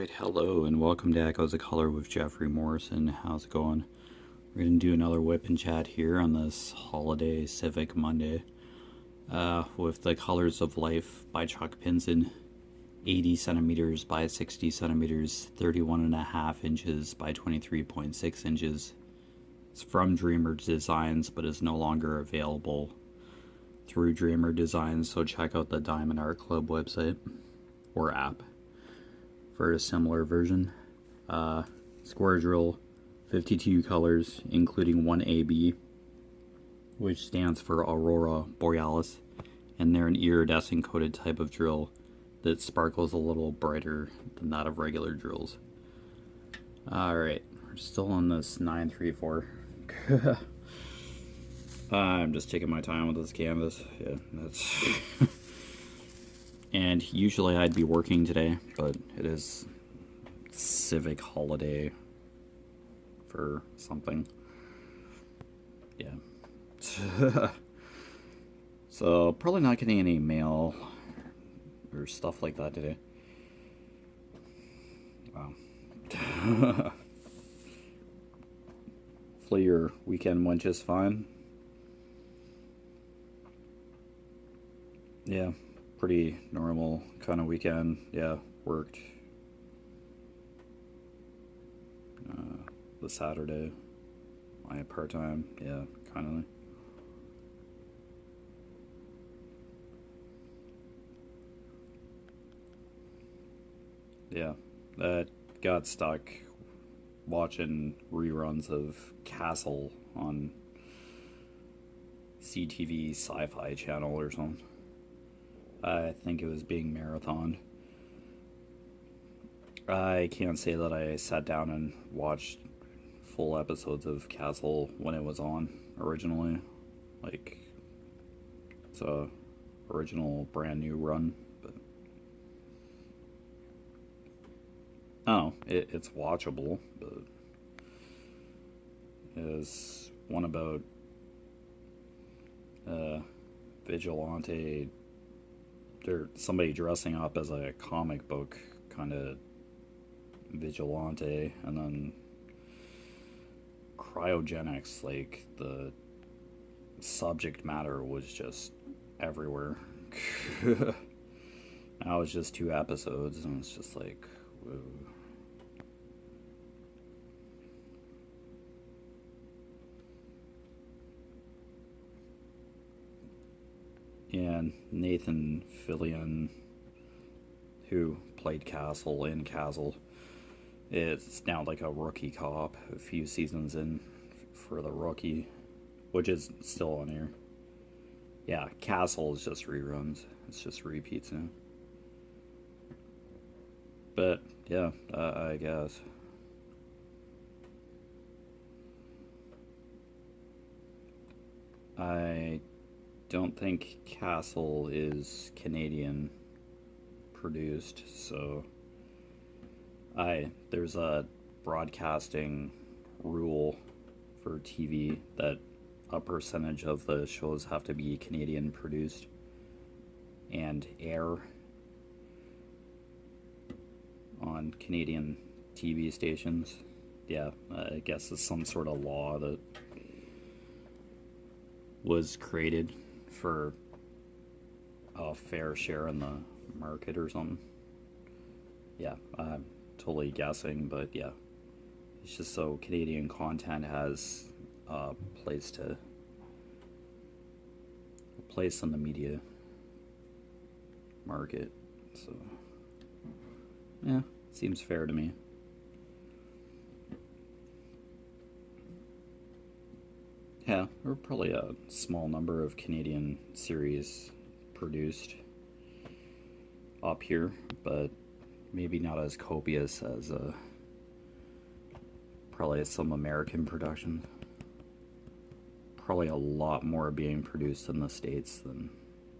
Alright, hello and welcome to Echoes of Color with Jefferey Morrison. How's it going? We're going to do another WIP and chat here on this holiday Civic Monday with the Colors of Life by Chuck Pinson, 80 centimeters by 60 centimeters, 31.5 inches by 23.6 inches. It's from Dreamer Designs but is no longer available through Dreamer Designs, so check out the Diamond Art Club website or app for a similar version. Square drill, 52 colors, including one AB, which stands for Aurora Borealis, and they're an iridescent coated type of drill that sparkles a little brighter than that of regular drills. Alright, we're still on this 934. I'm just taking my time with this canvas. Yeah, that's... And usually I'd be working today, but it is civic holiday for something. Yeah. So probably not getting any mail or stuff like that today. Wow. Hopefully your weekend went just fine. Yeah. Pretty normal kind of weekend. Yeah, worked the Saturday, my part-time. Yeah, kind of. Yeah, that got stuck watching reruns of Castle on CTV Sci-Fi Channel or something. I think it was being marathoned. I can't say that I sat down and watched full episodes of Castle when it was on originally. Like, it's a original brand new run, but oh, it's watchable, but there's one about vigilante, or somebody dressing up as a comic book kind of vigilante, and then cryogenics, like the subject matter was just everywhere. Now it's just 2 episodes and it's just like, whoa. And Nathan Fillion, who played Castle in Castle, is now like a rookie cop, a few seasons in for the Rookie, which is still on air. Yeah, Castle is just reruns. It's just repeats now. But yeah, I guess. I don't think Castle is Canadian produced, so there's a broadcasting rule for TV that a percentage of the shows have to be Canadian produced and air on Canadian TV stations. Yeah, I guess it's some sort of law that was created for a fair share in the market or something. Yeah, I'm totally guessing, but yeah, it's just so Canadian content has a place in the media market. So yeah, seems fair to me. Yeah, there are probably a small number of Canadian series produced up here, but maybe not as copious as probably some American production. Probably a lot more being produced in the States than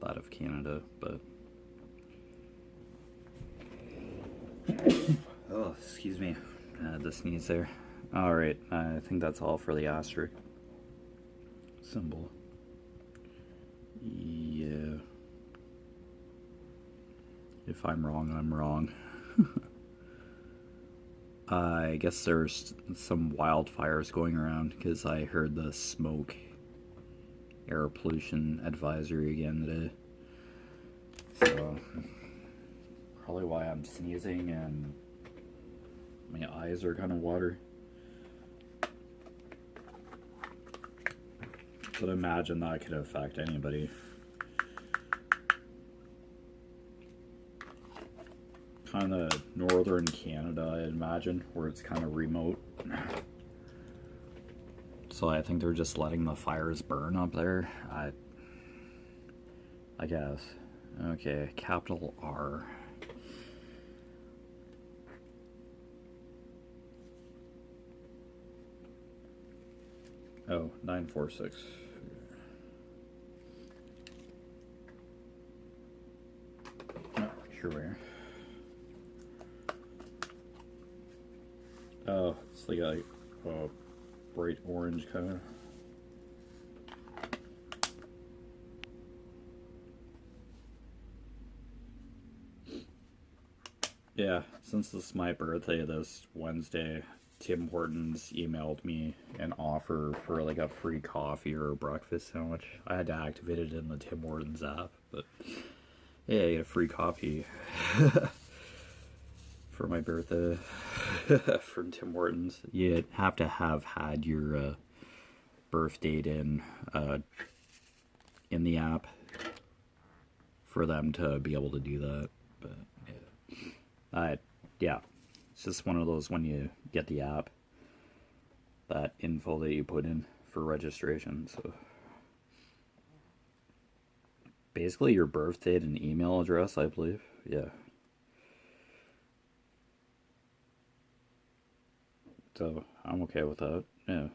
that of Canada, but oh, excuse me, I had to sneeze there. Alright, I think that's all for the asterisk symbol. Yeah. If I'm wrong, I'm wrong. I guess there's some wildfires going around because I heard the smoke air pollution advisory again today. So, probably why I'm sneezing and my eyes are kind of watery. But imagine that could affect anybody. Kind of northern Canada, I imagine, where it's kind of remote. So I think they're just letting the fires burn up there. I guess. Okay, capital R. Oh, 946. Oh, here we are. Oh, it's like a bright orange kind of. Yeah, since this is my birthday this Wednesday, Tim Hortons emailed me an offer for like a free coffee or a breakfast sandwich. I had to activate it in the Tim Hortons app, but yeah, I get a free coffee for my birthday from Tim Hortons. You have to have had your birth date in the app for them to be able to do that. But yeah, it's just one of those when you get the app, that info that you put in for registration. So basically your birth date and email address, I believe. Yeah. So I'm okay with that. Yeah.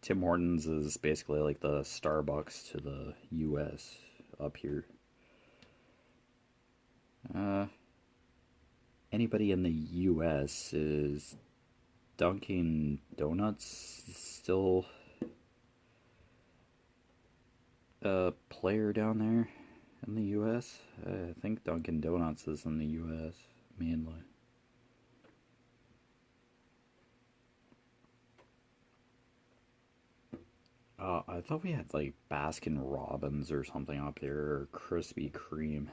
Tim Hortons is basically like the Starbucks to the US up here. Anybody in the US, is Dunkin' Donuts still a player down there in the US? I think Dunkin' Donuts is in the US mainly. I thought we had like Baskin Robbins or something up there, or Krispy Kreme.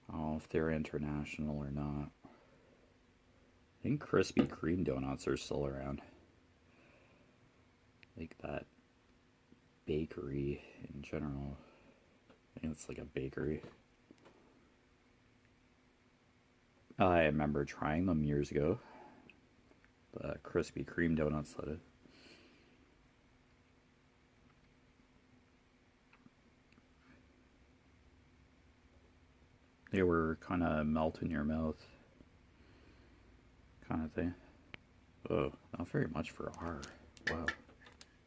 I don't know if they're international or not. I think Krispy Kreme donuts are still around. Like that bakery in general. I think it's like a bakery. I remember trying them years ago. The Krispy Kreme donuts, that is. They were kind of melt in your mouth kind of thing. Oh, not very much for R. Wow.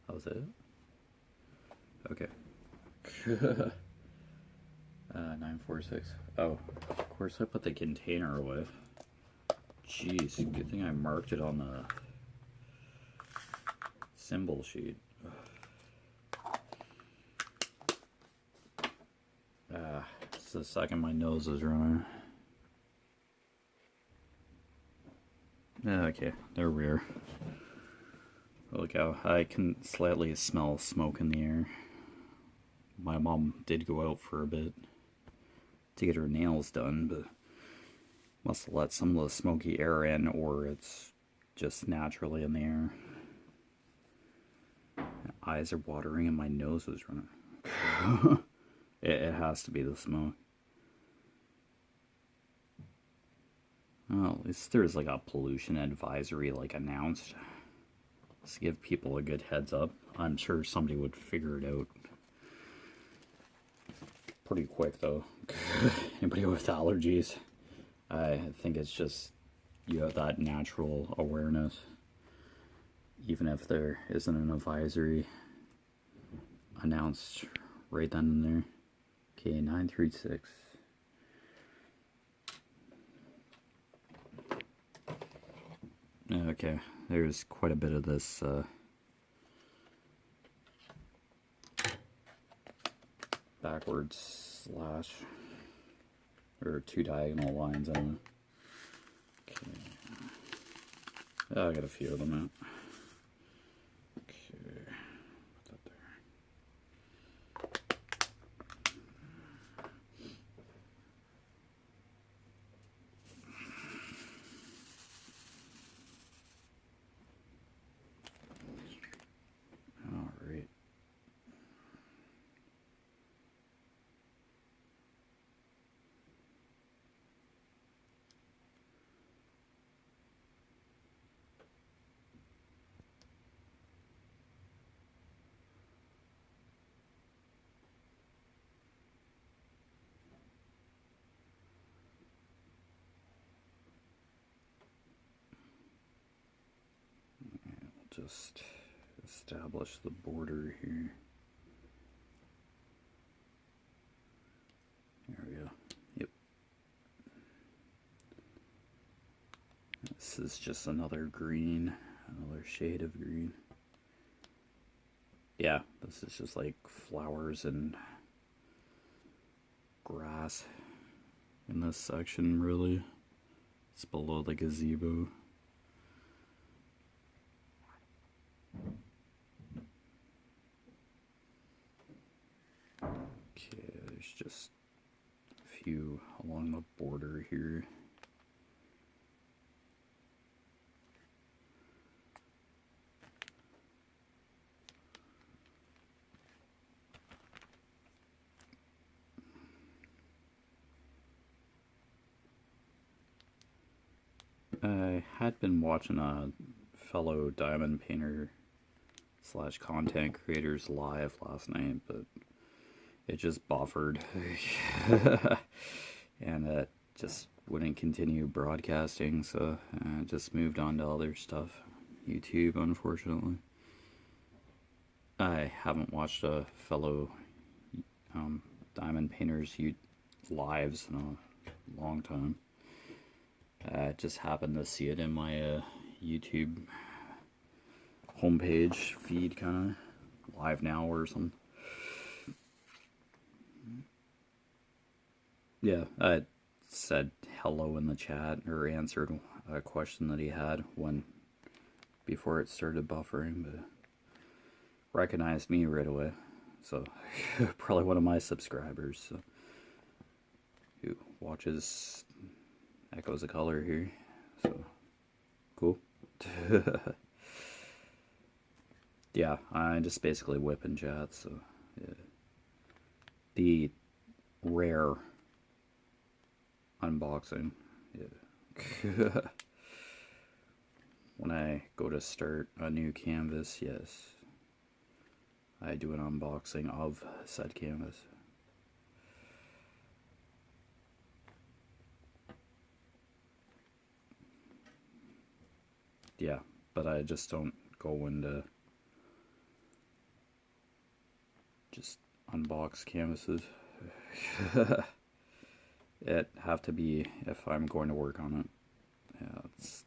That was it? Okay. 946. Oh, of course I put the container away. Jeez, good thing I marked it on the symbol sheet. It's the second my nose is running. Okay, they're rare. Look how I can slightly smell smoke in the air. My mom did go out for a bit to get her nails done, but must have let some of the smoky air in, or it's just naturally in the air. My eyes are watering and my nose is running. It has to be the smoke. Well, at least there's like a pollution advisory like announced. Just give people a good heads up. I'm sure somebody would figure it out pretty quick though. Anybody with allergies, I think it's just you have that natural awareness. Even if there isn't an advisory announced right then and there. Okay, 936. Okay, there's quite a bit of this backwards slash, or two diagonal lines on it. Okay. Oh, I got a few of them out. Okay, put that there. All right. Just establish the border here. There we go. Yep. This is just another green, another shade of green. Yeah, this is just like flowers and grass in this section, really. It's below the gazebo. Okay, there's just a few along the border here. I had been watching a fellow diamond painter / content creators live last night, but it just buffered and it just wouldn't continue broadcasting, so I just moved on to other stuff. YouTube, unfortunately. I haven't watched a fellow diamond painters lives in a long time. I just happened to see it in my YouTube homepage feed, kind of live now or something. Yeah, I said hello in the chat, or answered a question that he had before it started buffering, but recognized me right away. So probably one of my subscribers, so, who watches Echoes of Color here. So cool. Yeah, I just basically whip and chat. So yeah. The rare unboxing. Yeah. When I go to start a new canvas, yes, I do an unboxing of said canvas. Yeah, but I just don't go into just unbox canvases. It have to be if I'm going to work on it. Yeah, that's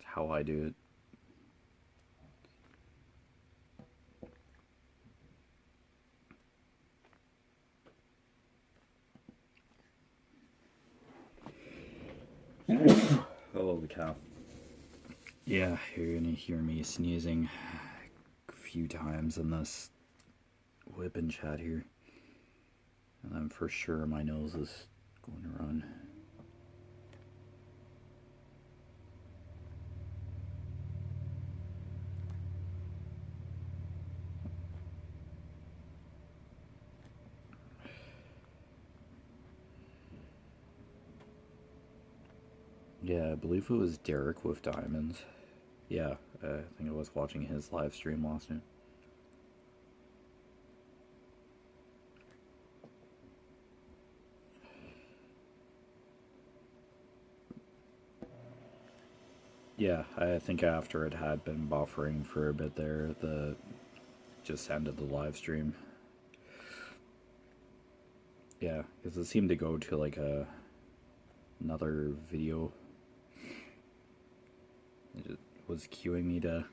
how I do it. Holy cow. Yeah, you're gonna hear me sneezing a few times in this whip and chat here. And I'm for sure my nose is going to run. Yeah, I believe it was Derek with Diamonds. Yeah, I think I was watching his live stream last night. Yeah, I think after it had been buffering for a bit there, just ended the live stream. Yeah, because it seemed to go to like another video. It was queuing me to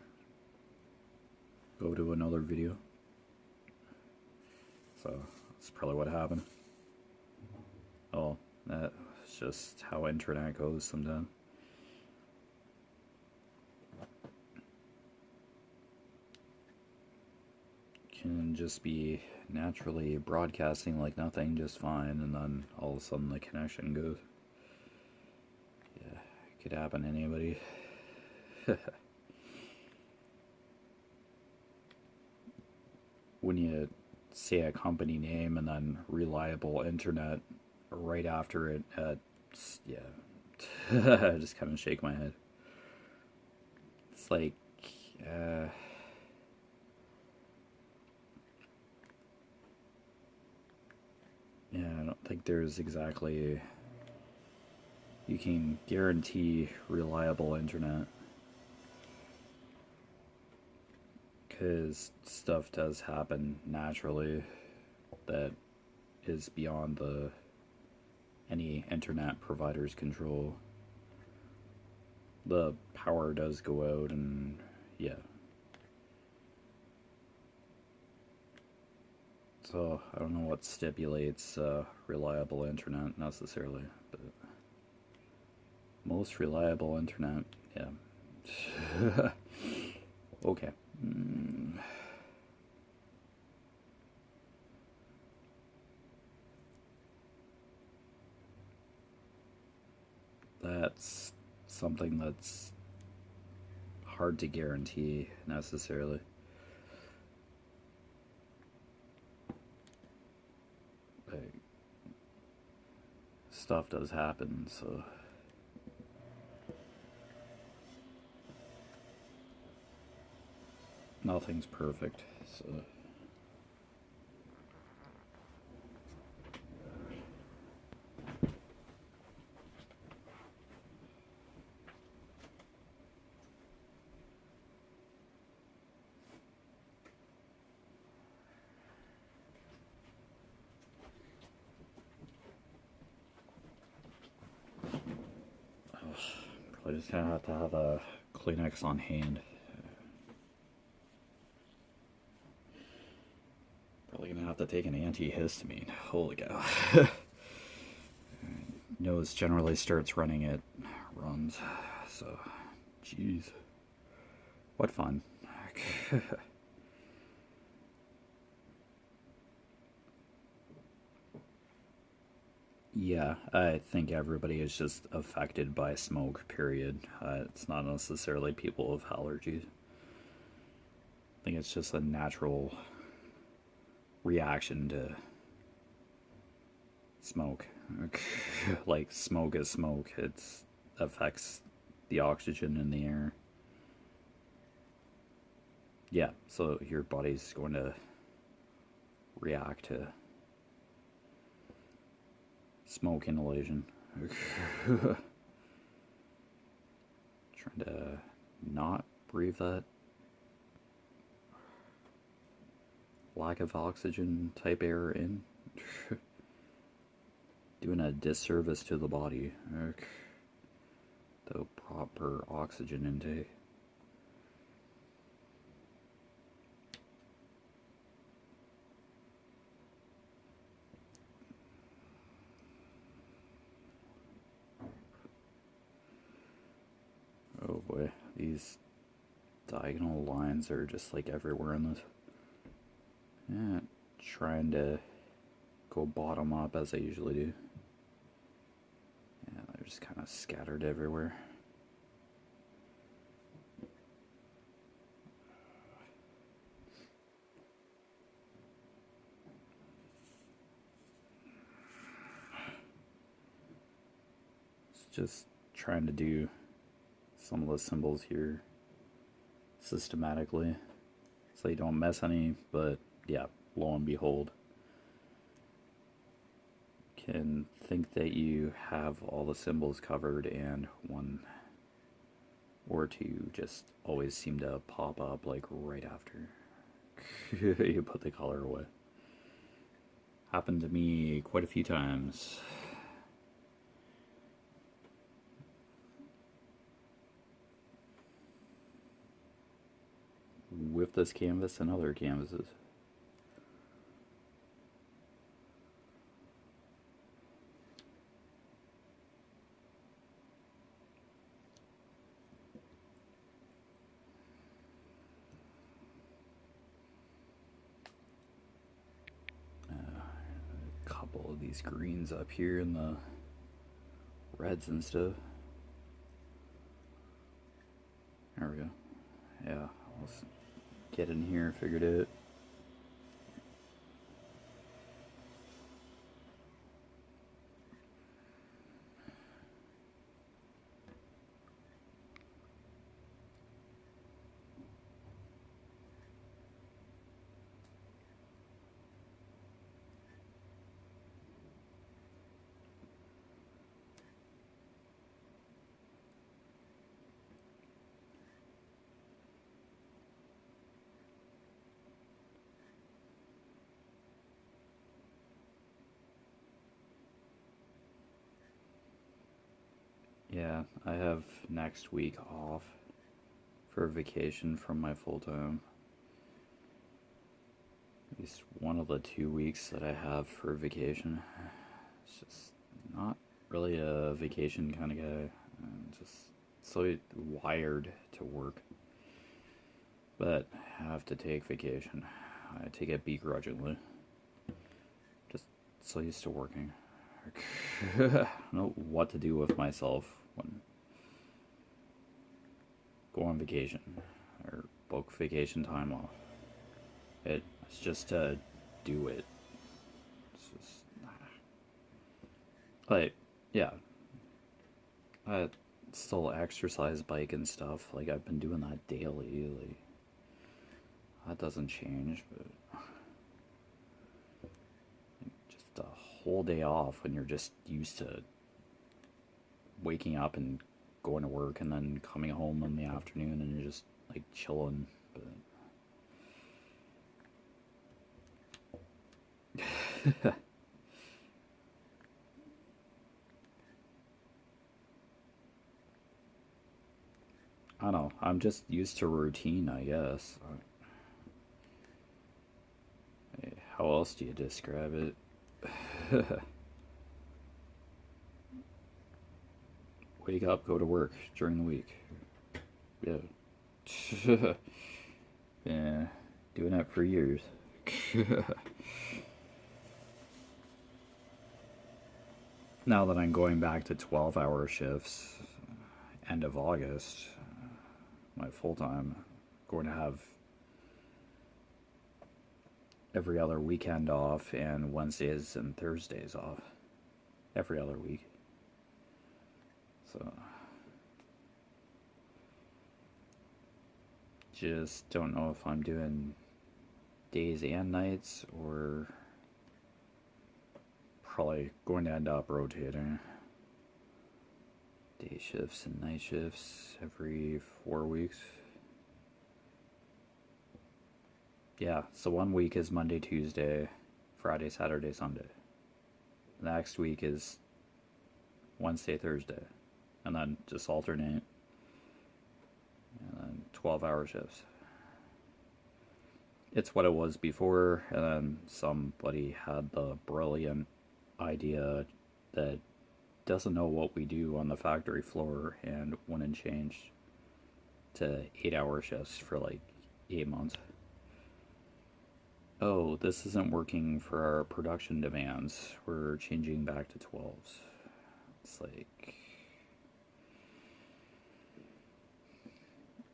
go to another video. So that's probably what happened. Oh, that's just how internet goes sometimes. can just be naturally broadcasting like nothing just fine, and then all of a sudden the connection goes. Yeah, it could happen to anybody. When you say a company name and then reliable internet right after it, yeah, I just kind of shake my head. It's like, yeah, I don't think there's exactly, you can guarantee reliable internet. Because stuff does happen naturally that is beyond any internet provider's control. The power does go out, and yeah. So I don't know what stipulates reliable internet necessarily, but most reliable internet, yeah. Okay. That's something that's hard to guarantee necessarily. Like, stuff does happen, so nothing's perfect, so probably just gonna have to have a Kleenex on hand. Probably gonna have to take an antihistamine. Holy cow. Nose generally starts running, it runs, so jeez, what fun. Yeah, I think everybody is just affected by smoke, period. It's not necessarily people with allergies. I think it's just a natural reaction to smoke. Like, smoke is smoke. It affects the oxygen in the air. Yeah, so your body's going to react to smoke inhalation. Trying to not breathe that lack of oxygen type air in. Doing a disservice to the body. The proper oxygen intake. Oh boy, these diagonal lines are just like everywhere in this. Yeah, trying to go bottom up as I usually do. Yeah, they're just kind of scattered everywhere. It's just trying to do some of the symbols here systematically so you don't miss any, but yeah, lo and behold, can think that you have all the symbols covered, and one or two just always seem to pop up like right after you put the color away. Happened to me quite a few times. With this canvas and other canvases. couple of these greens up here and the reds and stuff. There we go. Yeah, let's get in here, figured it. Yeah, I have next week off for vacation from my full-time. At least one of the 2 weeks that I have for vacation. It's just not really a vacation kind of guy. I'm just so wired to work. But I have to take vacation. I take it begrudgingly. Just so used to working. I don't know what to do with myself when go on vacation or book vacation time off. It's just to do it. It's just like, yeah, I still exercise, bike and stuff. Like I've been doing that daily. Like that doesn't change, but just a whole day off when you're just used to waking up and going to work and then coming home in the afternoon and you're just like chilling. But I don't know, I'm just used to routine, I guess. How else do you describe it? Wake up, go to work during the week. Yeah. Yeah, doing that for years. Now that I'm going back to 12-hour shifts, end of August, my full-time, going to have every other weekend off and Wednesdays and Thursdays off. Every other week. So, just don't know if I'm doing days and nights or probably going to end up rotating day shifts and night shifts every 4 weeks. Yeah, so 1 week is Monday, Tuesday, Friday, Saturday, Sunday. The next week is Wednesday, Thursday. And then just alternate. And then 12-hour shifts. It's what it was before, and then somebody had the brilliant idea that doesn't know what we do on the factory floor and went and changed to 8-hour shifts for like 8 months. Oh, this isn't working for our production demands. We're changing back to 12s. It's like...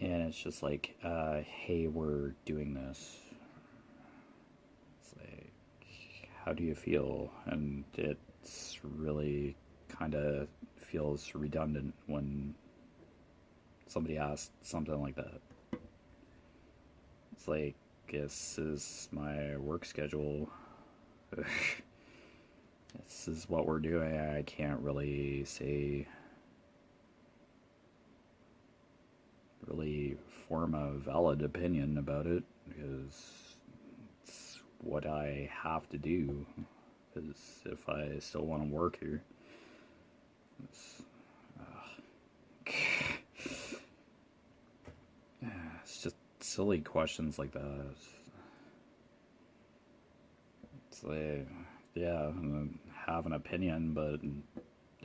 And it's just like, hey, we're doing this. It's like, how do you feel? And it's really kind of feels redundant when somebody asks something like that. It's like, this is my work schedule. This is what we're doing. I can't really form a valid opinion about it because it's what I have to do. Because if I still want to work here, it's just silly questions like that. It's like, yeah, have an opinion, but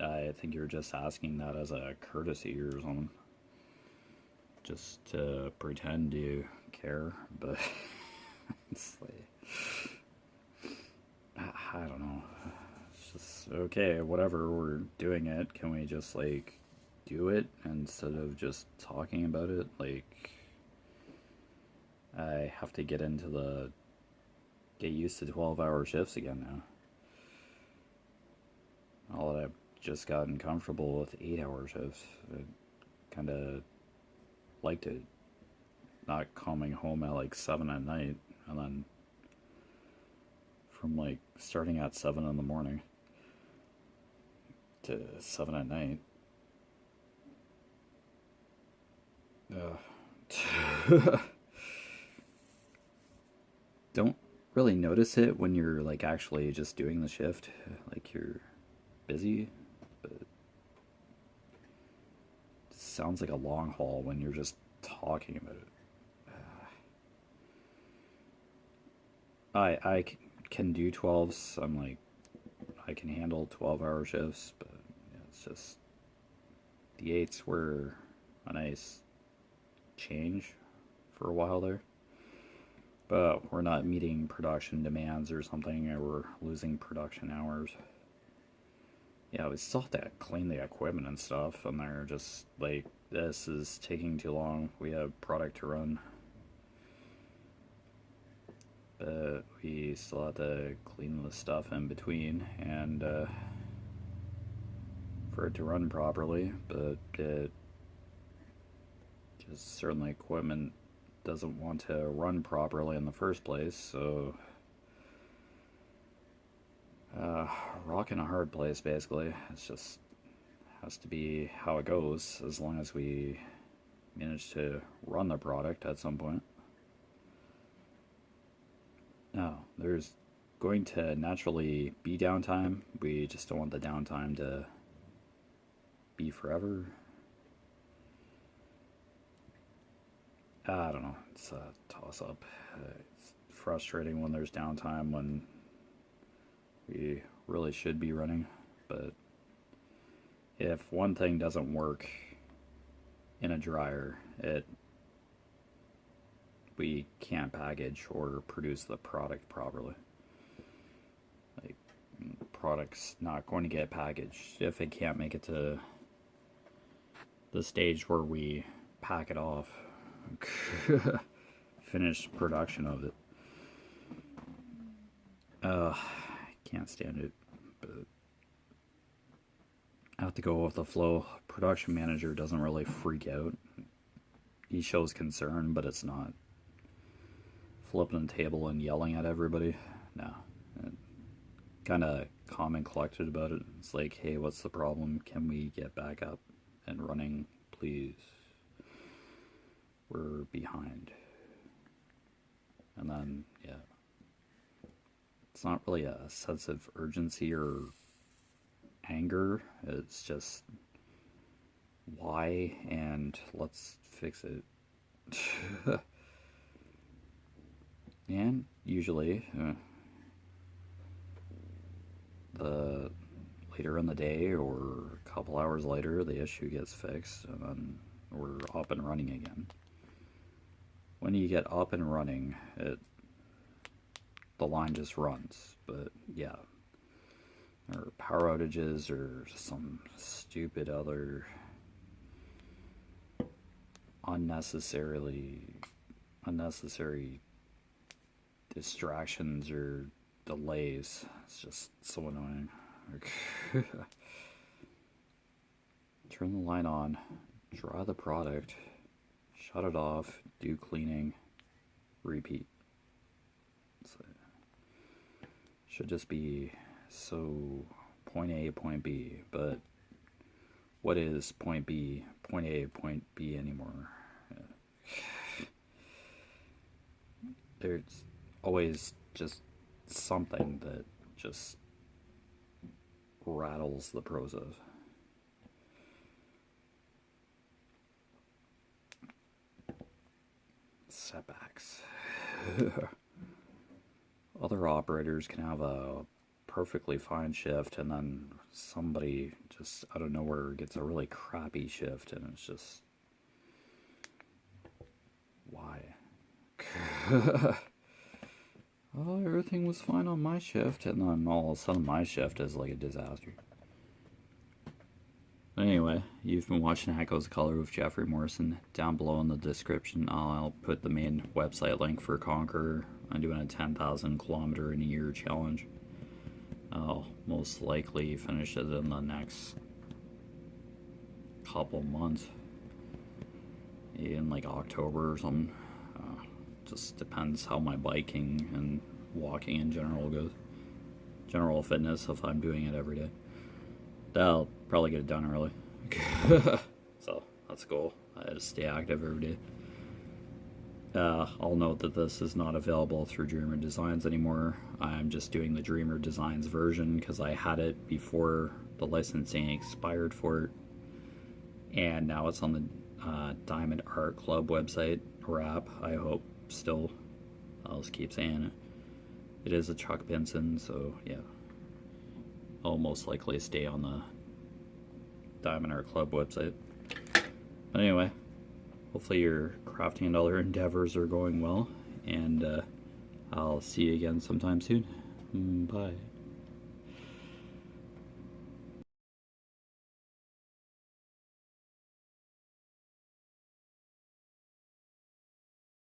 I think you're just asking that as a courtesy or something. Just to pretend you care, but it's like, I don't know. okay, whatever, we're doing it. Can we just, like, do it instead of just talking about it? Like, I have to get used to 12-hour shifts again now. All that I've just gotten comfortable with 8-hour shifts. I kind of liked it. Not coming home at like 7 at night and then from like starting at 7 in the morning to 7 at night. Don't really notice it when you're like actually just doing the shift, like you're busy, but it sounds like a long haul when you're just talking about it. I can do 12s. I'm like, I can handle 12-hour shifts, but yeah, it's just the 8s were a nice change for a while there. But we're not meeting production demands or something, or we're losing production hours. Yeah, we still have to clean the equipment and stuff, and they're just like, this is taking too long. We have product to run. But we still have to clean the stuff in between and for it to run properly. But it just certainly equipment doesn't want to run properly in the first place. So rock in a hard place basically. It's just has to be how it goes as long as we manage to run the product at some point. No, there's going to naturally be downtime. We just don't want the downtime to be forever. I don't know. It's a toss up. It's frustrating when there's downtime when we really should be running. But if one thing doesn't work in a dryer, we can't package or produce the product properly. Like, the product's not going to get packaged if it can't make it to the stage where we pack it off. Finish production of it. I can't stand it, but I have to go with the flow. Production manager doesn't really freak out. He shows concern, but it's not flipping the table and yelling at everybody. No. Kind of calm and collected about it. It's like, hey, what's the problem? Can we get back up and running, please? We're behind. And then, yeah. It's not really a sense of urgency or anger. It's just, why? And let's fix it. And usually, the later in the day or a couple hours later, the issue gets fixed, and then we're up and running again. When you get up and running, the line just runs. But yeah, or power outages or some stupid other unnecessary distractions or delays. It's just so annoying. Turn the line on, dry the product, shut it off, do cleaning, repeat. So, should just be so point A, point B, but what is point B, point A, point B anymore? There's always just something that just rattles the process. Setbacks. Other operators can have a perfectly fine shift, and then somebody just out of nowhere gets a really crappy shift, and it's just, why? Oh, everything was fine on my shift, and then all of a sudden my shift is like a disaster. Anyway, you've been watching Echoes of Color with Jeffery Morrison. Down below in the description, I'll put the main website link for Conqueror. I'm doing a 10,000 kilometer in a year challenge. I'll most likely finish it in the next couple months, in like October or something. Just depends how my biking and walking in general goes. General fitness, if I'm doing it every day. I'll probably get it done early. So that's cool. I just stay active every day. I'll note that this is not available through Dreamer Designs anymore. I'm just doing the Dreamer Designs version because I had it before the licensing expired for it. And now it's on the Diamond Art Club website or app, I hope still. I'll just keep saying it. It is a Chuck Benson, so yeah. I'll most likely stay on the Diamond Art Club website. But anyway, hopefully your crafting and other endeavors are going well, and I'll see you again sometime soon. Bye.